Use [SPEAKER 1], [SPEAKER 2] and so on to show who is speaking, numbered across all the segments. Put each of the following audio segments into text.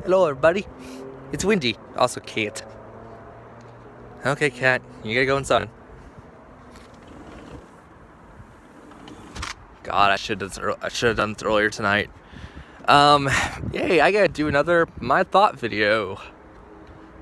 [SPEAKER 1] Hello, everybody. It's Windy. Also, Kate. Okay, Cat, you gotta go inside. God, I should have done this earlier tonight. Yay! I gotta do another My Thought video.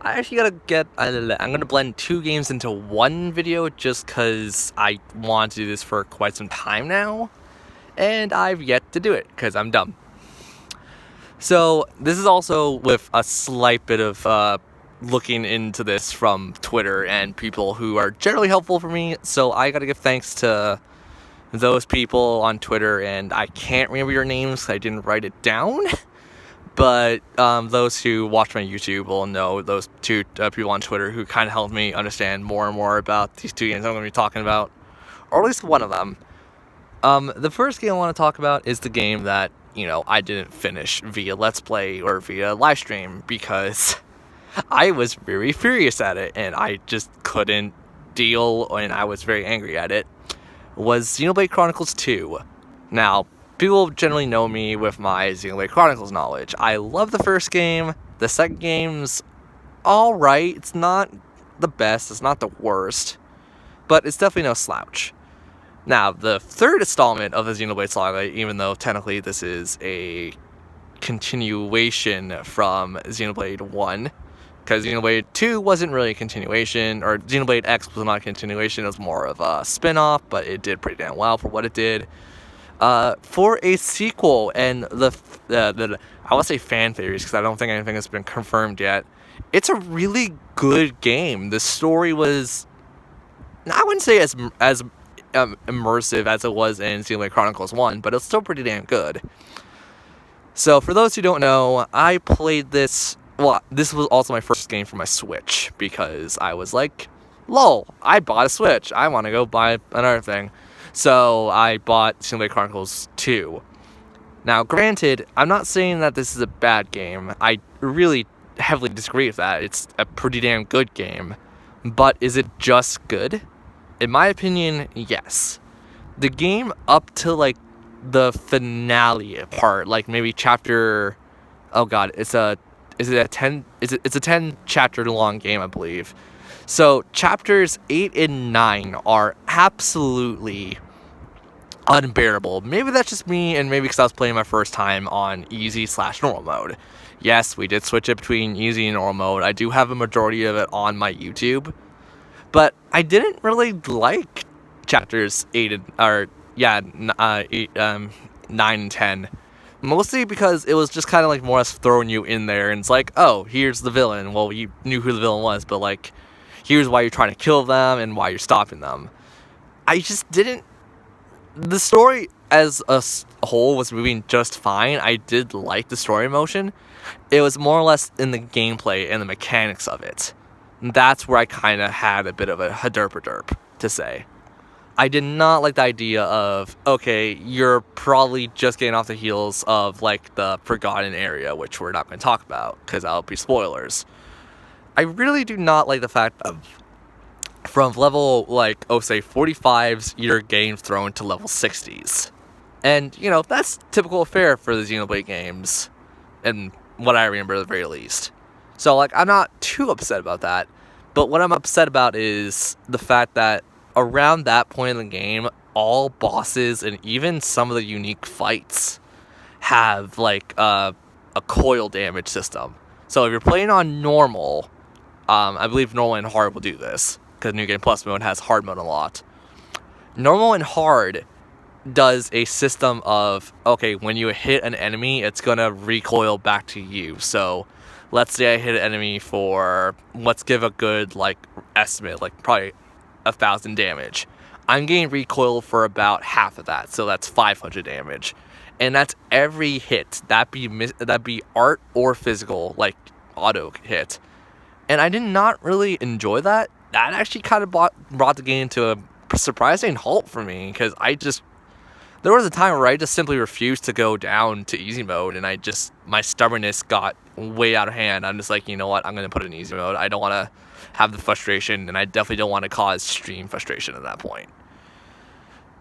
[SPEAKER 1] I actually I'm gonna blend two games into one video just because I want to do this for quite some time now, and I've yet to do it because I'm dumb. So this is also with a slight bit of looking into this from Twitter and people who are generally helpful for me. So I gotta give thanks to those people on Twitter, and I can't remember your names. I didn't write it down, but those who watch my YouTube will know those two people on Twitter who kind of helped me understand more and more about these two games I'm going to be talking about, or at least one of them. The first game I want to talk about is the game that I didn't finish via Let's Play or via live stream because I was very furious at it and I just couldn't deal, and I was very angry at it. Was Xenoblade Chronicles 2. Now, people generally know me with my Xenoblade Chronicles knowledge. I love the first game. The second game's alright. It's not the best. It's not the worst. But it's definitely no slouch. Now, the third installment of the Xenoblade saga, even though technically this is a continuation from Xenoblade 1, because Xenoblade 2 wasn't really a continuation, or Xenoblade X was not a continuation, it was more of a spin-off, but it did pretty damn well for what it did. For a sequel, and I want to say fan theories, because I don't think anything has been confirmed yet, it's a really good game. The story was, I wouldn't say as immersive as it was in Xenoblade Chronicles 1, but it's still pretty damn good. So for those who don't know, I played this. Well, this was also my first game for my Switch, because I was like, lol, I bought a Switch. I want to go buy another thing. So I bought Xenoblade Chronicles 2. Now, granted, I'm not saying that this is a bad game. I really heavily disagree with that. It's a pretty damn good game. But is it just good? In my opinion, yes. The game up to, like, the finale part, like maybe chapter... Oh god, it's a 10 chapter long game, I believe. So chapters 8 and 9 are absolutely unbearable. Maybe that's just me, and maybe because I was playing my first time on easy/normal mode. Yes, we did switch it between easy and normal mode. I do have a majority of it on my YouTube, but I didn't really like chapters 8 and 9 and 10. Mostly because it was just kind of like more or less throwing you in there, and it's like, oh, here's the villain. Well, you knew who the villain was, but like, here's why you're trying to kill them and why you're stopping them. I just didn't... The story as a whole was moving just fine. I did like the story motion. It was more or less in the gameplay and the mechanics of it. And that's where I kind of had a bit of a derp to say. I did not like the idea of, okay, you're probably just getting off the heels of, like, the Forgotten area, which we're not going to talk about, because that'll be spoilers. I really do not like the fact of, from level, like, say, 45s, you're getting thrown to level 60s. And, that's typical fare for the Xenoblade games, and what I remember at the very least. So, like, I'm not too upset about that, but what I'm upset about is the fact that around that point in the game, all bosses and even some of the unique fights have like a coil damage system. So if you're playing on normal, I believe normal and hard will do this, because New Game Plus mode has hard mode a lot. Normal and hard does a system of, okay, when you hit an enemy, it's gonna recoil back to you. So let's say I hit an enemy for, let's give a good like estimate, like probably 1,000 damage. I'm getting recoil for about half of that, so that's 500 damage, and that's every hit. That be art or physical, like auto hit, and I did not really enjoy that. That actually kind of brought the game to a surprising halt for me, because there was a time where I just simply refused to go down to easy mode, and my stubbornness got way out of hand. I'm just like, you know what, I'm gonna put it in easy mode. I don't want to have the frustration, and I definitely don't want to cause stream frustration at that point.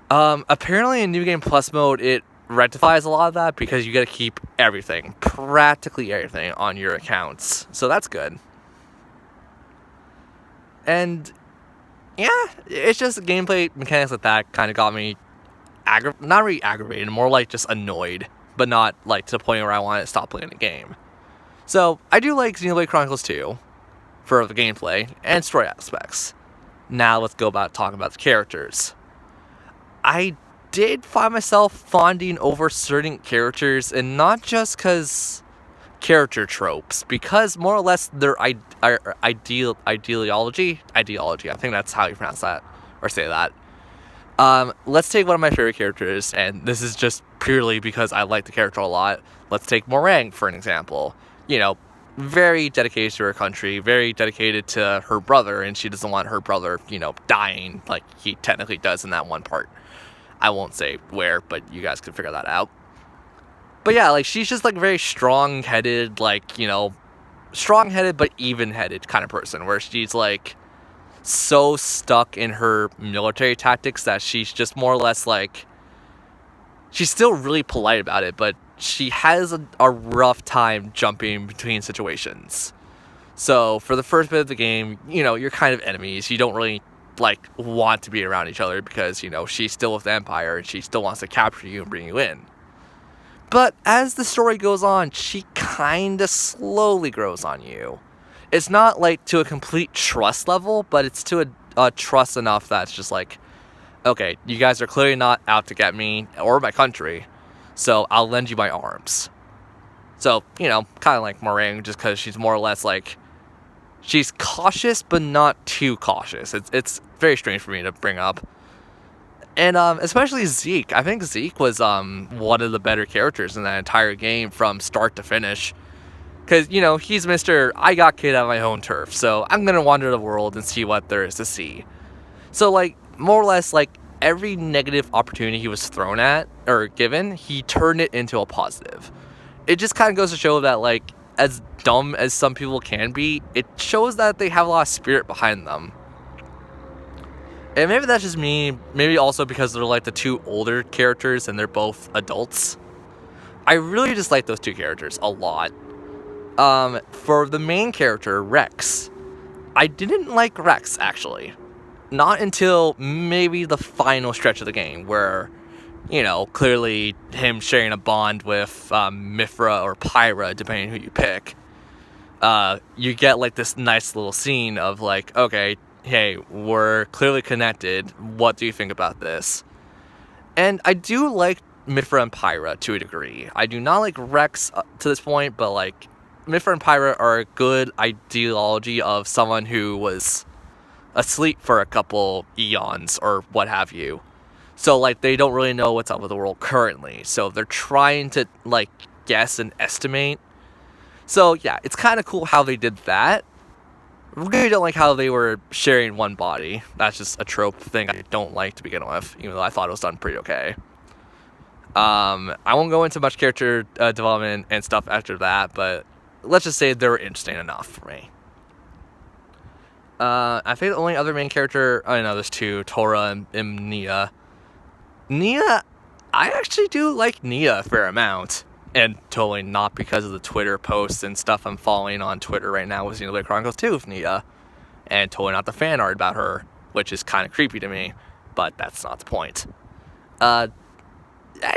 [SPEAKER 1] Apparently in New Game Plus mode, it rectifies a lot of that because you get to keep everything, practically everything, on your accounts. So that's good. And yeah, it's just gameplay mechanics like that kind of got me not really aggravated, more like just annoyed, but not like to the point where I wanted to stop playing the game. So I do like Xenoblade Chronicles 2 for the gameplay and story aspects. Now let's go about talking about the characters. I did find myself fawning over certain characters, and not just because character tropes, because more or less their ideology, I think that's how you pronounce that, or say that. Let's take one of my favorite characters, and this is just purely because I like the character a lot. Let's take Meringue for an example. You know, very dedicated to her country, very dedicated to her brother, and she doesn't want her brother, dying like he technically does in that one part. I won't say where, but you guys can figure that out. But yeah, like, she's just, like, very strong-headed, like, strong-headed but even-headed kind of person, where she's, like, so stuck in her military tactics that she's just more or less, like, she's still really polite about it, but she has a rough time jumping between situations. So, for the first bit of the game, you're kind of enemies. You don't really, like, want to be around each other because, she's still with the Empire, and she still wants to capture you and bring you in. But as the story goes on, she kind of slowly grows on you. It's not, like, to a complete trust level, but it's to a trust enough that it's just like, okay, you guys are clearly not out to get me or my country, so I'll lend you my arms. So, kind of like Meringue, just because she's more or less, like, she's cautious, but not too cautious. It's very strange for me to bring up. And especially Zeke. I think Zeke was one of the better characters in that entire game from start to finish. Because, he's Mr. I got kicked out of my own turf, so I'm going to wander the world and see what there is to see. So, like, more or less, like, every negative opportunity he was thrown at, or given, he turned it into a positive. It just kind of goes to show that, like, as dumb as some people can be, it shows that they have a lot of spirit behind them. And maybe that's just me, maybe also because they're like the two older characters and they're both adults. I really just like those two characters a lot. For the main character, Rex, I didn't like Rex, actually. Not until maybe the final stretch of the game, where, clearly him sharing a bond with Mithra or Pyra, depending on who you pick. You get like this nice little scene of like, okay, hey, we're clearly connected. What do you think about this? And I do like Mithra and Pyra to a degree. I do not like Rex to this point, but like Mithra and Pyra are a good ideology of someone who was asleep for a couple eons or what have you. So like they don't really know what's up with the world currently. So they're trying to like guess and estimate. So yeah, it's kind of cool how they did that. Really don't like how they were sharing one body. That's just a trope thing I don't like to begin with, even though I thought it was done pretty okay. I won't go into much character development and stuff after that, but let's just say they were interesting enough for me. I think the only other main character, I know there's two, Tora and Nia. Nia, I actually do like Nia a fair amount. And totally not because of the Twitter posts and stuff I'm following on Twitter right now with Xenoblade Chronicles 2 with Nia. And totally not the fan art about her, which is kind of creepy to me. But that's not the point.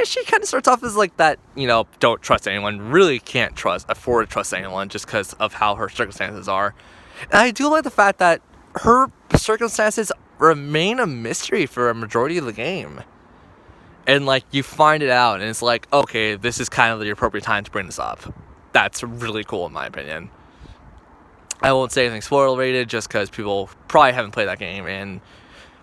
[SPEAKER 1] She kind of starts off as like that, don't trust anyone. Really can't afford to trust anyone just because of how her circumstances are. And I do like the fact that her circumstances remain a mystery for a majority of the game. And, like, you find it out, and it's like, okay, this is kind of the appropriate time to bring this up. That's really cool, in my opinion. I won't say anything spoiler-rated, just because people probably haven't played that game, and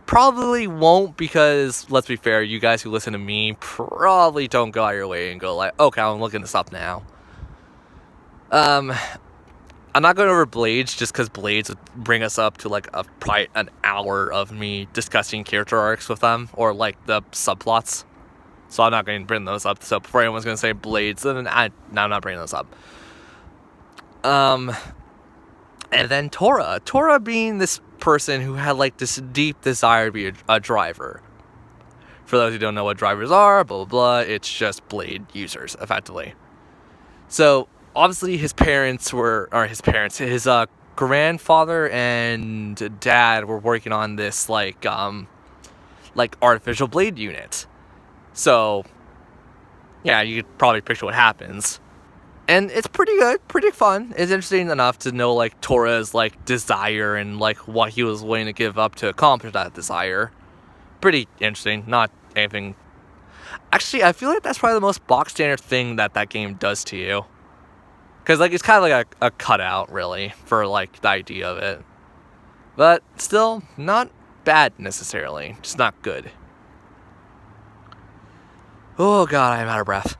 [SPEAKER 1] probably won't because, let's be fair, you guys who listen to me probably don't go out your way and go like, okay, I'm looking this up now. I'm not going over Blades, just because Blades would bring us up to, like, probably an hour of me discussing character arcs with them, or, like, the subplots. So I'm not going to bring those up. So before anyone's going to say Blades, then I'm not bringing those up. And then Tora. Tora being this person who had, like, this deep desire to be a driver. For those who don't know what drivers are, blah, blah, blah, it's just Blade users, effectively. So, obviously, his grandfather and dad were working on this, like artificial Blade unit. So, yeah, you could probably picture what happens. And it's pretty good, pretty fun. It's interesting enough to know, like, Tora's, like, desire and, like, what he was willing to give up to accomplish that desire. Pretty interesting, not anything... Actually, I feel like that's probably the most box standard thing that game does to you. Because, like, it's kind of like a cutout, really, for, like, the idea of it. But, still, not bad, necessarily. Just not good. Oh, God, I'm out of breath.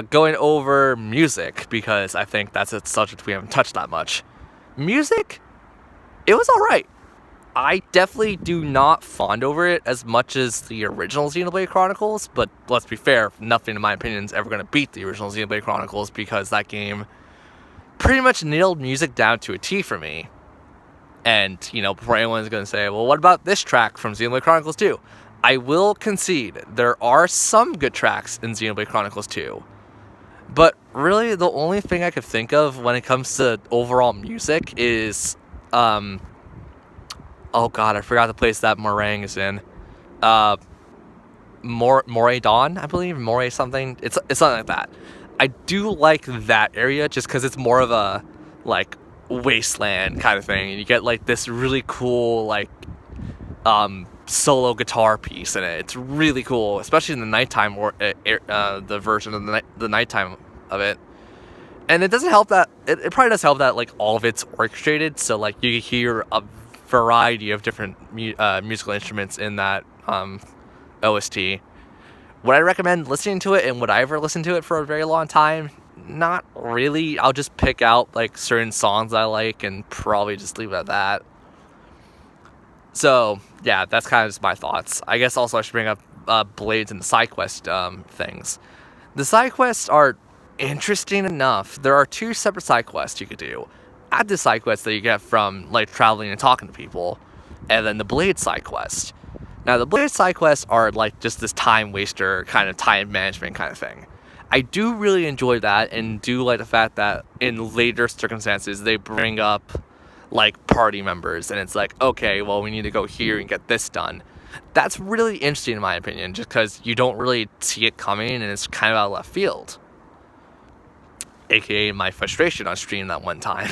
[SPEAKER 1] Going over music, because I think that's a subject we haven't touched that much. Music, it was alright. I definitely do not fawn over it as much as the original Xenoblade Chronicles, but let's be fair, nothing in my opinion is ever going to beat the original Xenoblade Chronicles, because that game pretty much nailed music down to a T for me. And, you know, before anyone's going to say, well, what about this track from Xenoblade Chronicles 2? I will concede, there are some good tracks in Xenoblade Chronicles 2. But really, the only thing I could think of when it comes to overall music is, oh god, I forgot the place that Meringue is in. Moray Dawn, I believe? Moray something? It's something like that. I do like that area just because it's more of a, like, wasteland kind of thing. And you get, like, this really cool, like, solo guitar piece in it. It's really cool, especially in the nighttime, or the version of the nighttime of it. And it doesn't help that it probably does help that, like, all of it's orchestrated, so, like, you can hear a variety of different musical instruments in that OST. Would I recommend listening to it, and would I ever listen to it for a very long time? Not really. I'll just pick out, like, certain songs I like and probably just leave it at that. So, yeah, that's kind of just my thoughts. I guess also I should bring up Blades and the side quest things. The side quests are interesting enough. There are 2 separate side quests you could do. Add the side quests that you get from, like, traveling and talking to people, and then the Blade side quest. Now, the Blade side quests are, like, just this time waster, kind of time management kind of thing. I do really enjoy that, and do like the fact that in later circumstances they bring up, like, party members, and it's like, okay, well, we need to go here and get this done. That's really interesting in my opinion, just because you don't really see it coming, and it's kind of out of left field. AKA my frustration on stream that one time.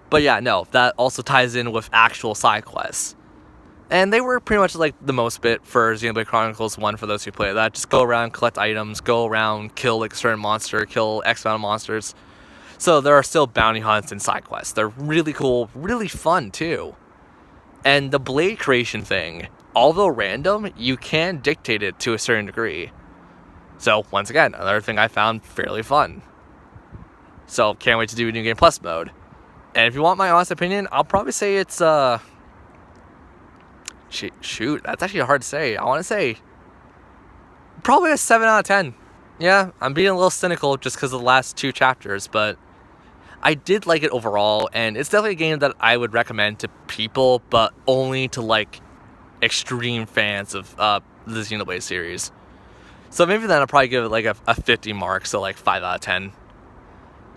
[SPEAKER 1] But yeah, no, that also ties in with actual side quests. And they were pretty much like the most bit for Xenoblade Chronicles 1 for those who play that. Just go around, collect items, go around, kill, like, a certain monster, kill X amount of monsters. So there are still bounty hunts and side quests. They're really cool, really fun too. And the Blade creation thing, although random, you can dictate it to a certain degree. So once again, another thing I found fairly fun. So can't wait to do a New Game Plus mode. And if you want my honest opinion, I'll probably say it's, shoot, that's actually hard to say. I want to say probably a 7 out of 10. Yeah, I'm being a little cynical just because of the last 2 chapters, but I did like it overall, and it's definitely a game that I would recommend to people, but only to, like, extreme fans of the Xenoblade series. So maybe then I'll probably give it, like, a 50 mark, so, like, 5 out of 10.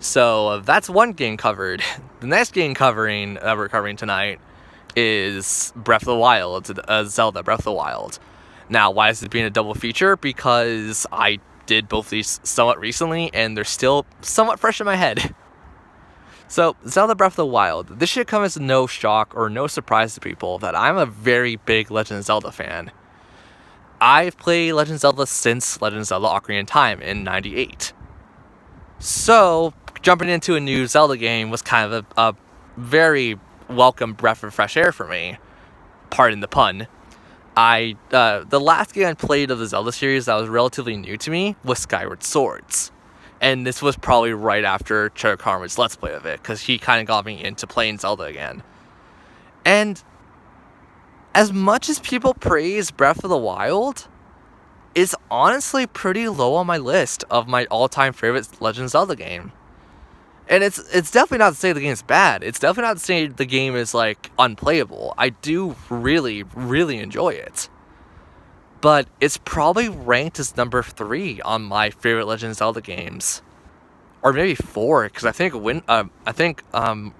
[SPEAKER 1] So that's one game covered. The next game we're covering tonight is Breath of the Wild, Zelda Breath of the Wild. Now, why is it being a double feature? Because I did both these somewhat recently, and they're still somewhat fresh in my head. So, Zelda Breath of the Wild. This should come as no shock or no surprise to people that I'm a very big Legend of Zelda fan. I've played Legend of Zelda since Legend of Zelda Ocarina of Time in '98. So, jumping into a new Zelda game was kind of a very welcome breath of fresh air for me. Pardon the pun. The last game I played of the Zelda series that was relatively new to me was Skyward Swords. And this was probably right after Karma's Let's Play of it, because he kind of got me into playing Zelda again. And as much as people praise Breath of the Wild, it's honestly pretty low on my list of my all-time favorite Legend of Zelda game. And it's definitely not to say the game's bad. It's definitely not to say the game is, like, unplayable. I do really, really enjoy it. but it's probably ranked as number 3 on my favorite Legend of Zelda games, or maybe 4, because I think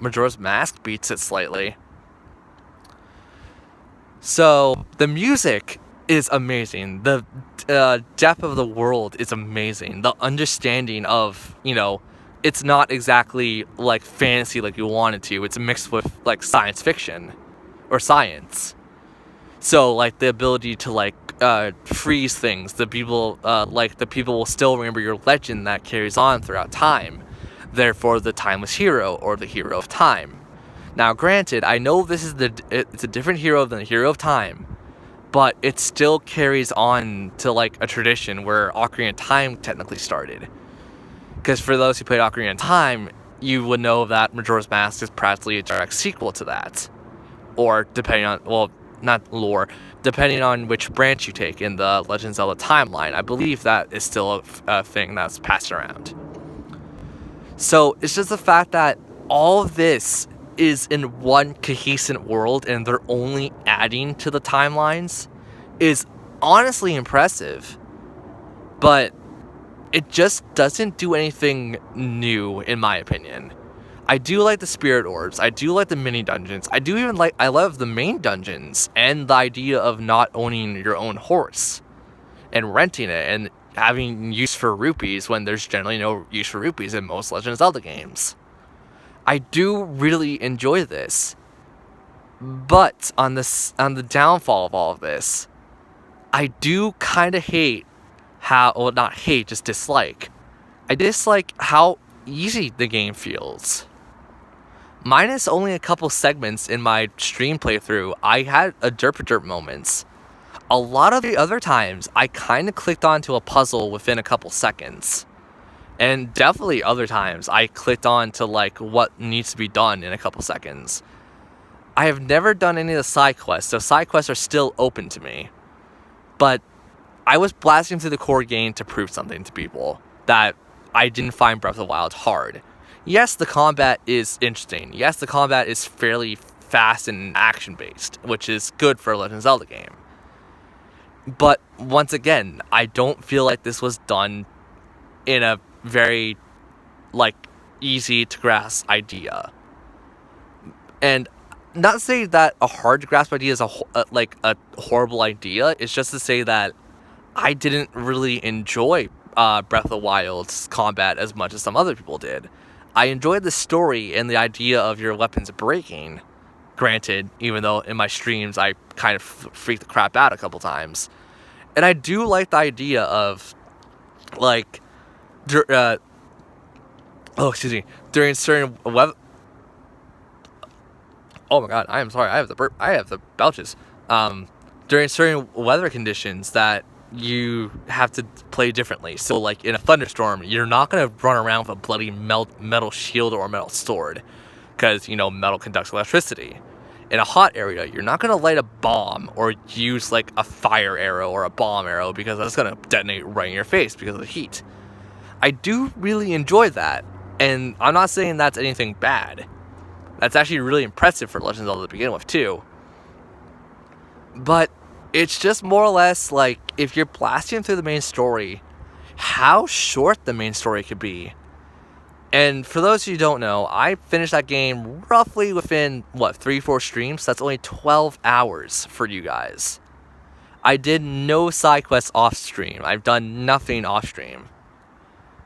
[SPEAKER 1] Majora's Mask beats it slightly. So the music is amazing. The depth of the world is amazing. The understanding of, it's not exactly like fantasy like you want it to. It's mixed with like science fiction or science. So like the ability to like freeze things. The people will still remember your legend that carries on throughout time. Therefore, the timeless hero or the hero of time. Now, granted, I know it's a different hero than the hero of time, but it still carries on to like a tradition where Ocarina of Time technically started. Because for those who played Ocarina of Time, you would know that Majora's Mask is practically a direct sequel to that. Or depending on, well, not lore, depending on which branch you take in the Legend of Zelda timeline, I believe that is still a thing that's passed around. So it's just the fact that all of this is in one cohesive world and they're only adding to the timelines is honestly impressive. But it just doesn't do anything new, in my opinion. I do like the spirit orbs. I do like the mini dungeons. I love the main dungeons and the idea of not owning your own horse and renting it and having use for rupees when there's generally no use for rupees in most Legend of Zelda games. I do really enjoy this. But on the downfall of all of this, I do kind of hate not hate, just dislike. I dislike how easy the game feels. Minus only a couple segments in my stream playthrough, I had a derp moments. A lot of the other times, I kind of clicked onto a puzzle within a couple seconds. And definitely other times, I clicked on to like what needs to be done in a couple seconds. I have never done any of the side quests, so side quests are still open to me. But I was blasting through the core game to prove something to people, that I didn't find Breath of the Wild hard. Yes, the combat is interesting. Yes, the combat is fairly fast and action-based, which is good for a Legend of Zelda game. But once again, I don't feel like this was done in a very, like, easy to grasp idea. And not to say that a hard to grasp idea is a horrible idea. It's just to say that I didn't really enjoy Breath of the Wild's combat as much as some other people did. I enjoyed the story and the idea of your weapons breaking. Granted, even though in my streams I kind of freaked the crap out a couple times. And I do like the idea of, like, during certain oh my god, I am sorry, I have the belches. During certain weather conditions that you have to play differently. So like in a thunderstorm, you're not going to run around with a bloody metal shield or a metal sword, because, metal conducts electricity. In a hot area, you're not going to light a bomb or use like a fire arrow or a bomb arrow, because that's going to detonate right in your face because of the heat. I do really enjoy that, and I'm not saying that's anything bad. That's actually really impressive for Legend of Zelda to begin with too. But it's just more or less like, if you're blasting through the main story, how short the main story could be. And for those who don't know, I finished that game roughly within, 3-4 streams? That's only 12 hours for you guys. I did no side quests off stream. I've done nothing off stream.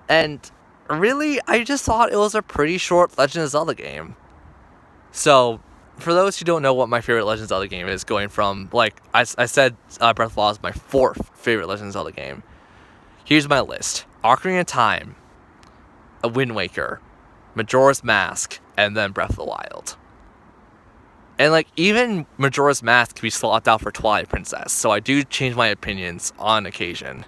[SPEAKER 1] And really, I just thought it was a pretty short Legend of Zelda game. So, for those who don't know what my favorite Legend of Zelda game is, going from, like, I said Breath of the Wild is my 4th favorite Legend of Zelda game. Here's my list. Ocarina of Time, A Wind Waker, Majora's Mask, and then Breath of the Wild. And, like, even Majora's Mask can be swapped out for Twilight Princess, so I do change my opinions on occasion.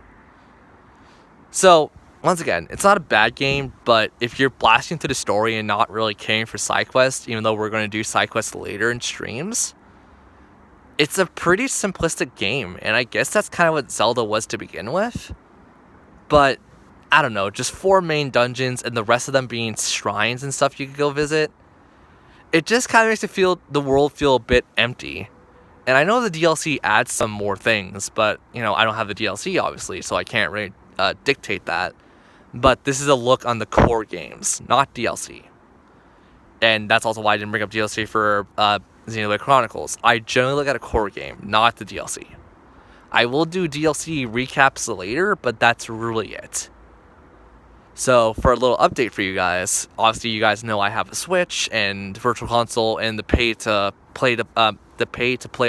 [SPEAKER 1] So, once again, it's not a bad game, but if you're blasting through the story and not really caring for side quests, even though we're going to do side quests later in streams, it's a pretty simplistic game, and I guess that's kind of what Zelda was to begin with. But, I don't know, just 4 main dungeons and the rest of them being shrines and stuff you could go visit, it just kind of makes the world feel a bit empty. And I know the DLC adds some more things, but, you know, I don't have the DLC, obviously, so I can't really dictate that. But this is a look on the core games, not DLC. And that's also why I didn't bring up DLC for Xenoblade Chronicles. I generally look at a core game, not the DLC. I will do DLC recaps later, but that's really it. So for a little update for you guys, obviously you guys know I have a Switch and Virtual Console, and the pay to play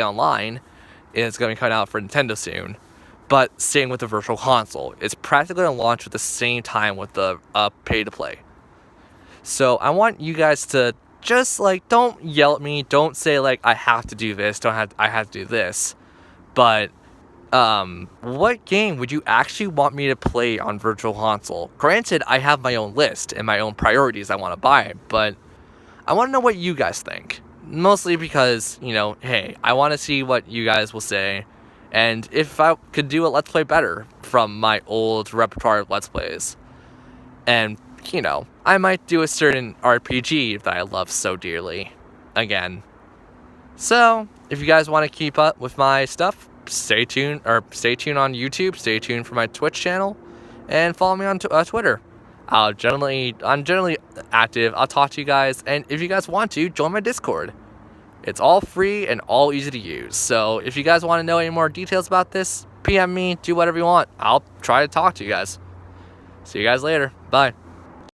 [SPEAKER 1] online is going to be coming out for Nintendo soon. But staying with the Virtual Console, it's practically going to launch at the same time with the pay to play. So I want you guys to just like, don't yell at me, don't say like I have to do this, I have to do this, but what game would you actually want me to play on Virtual Console? Granted, I have my own list and my own priorities I want to buy, but I want to know what you guys think. Mostly because, you know, hey, I want to see what you guys will say, and if I could do a Let's Play better from my old repertoire of Let's Plays. And, you know, I might do a certain RPG that I love so dearly again. So, if you guys want to keep up with my stuff, stay tuned on YouTube, stay tuned for my Twitch channel, and follow me on Twitter. I'm generally active. I'll talk to you guys, and if you guys want to, join my Discord. It's all free and all easy to use. So if you guys want to know any more details about this, PM me, do whatever you want. I'll try to talk to you guys. See you guys later. Bye.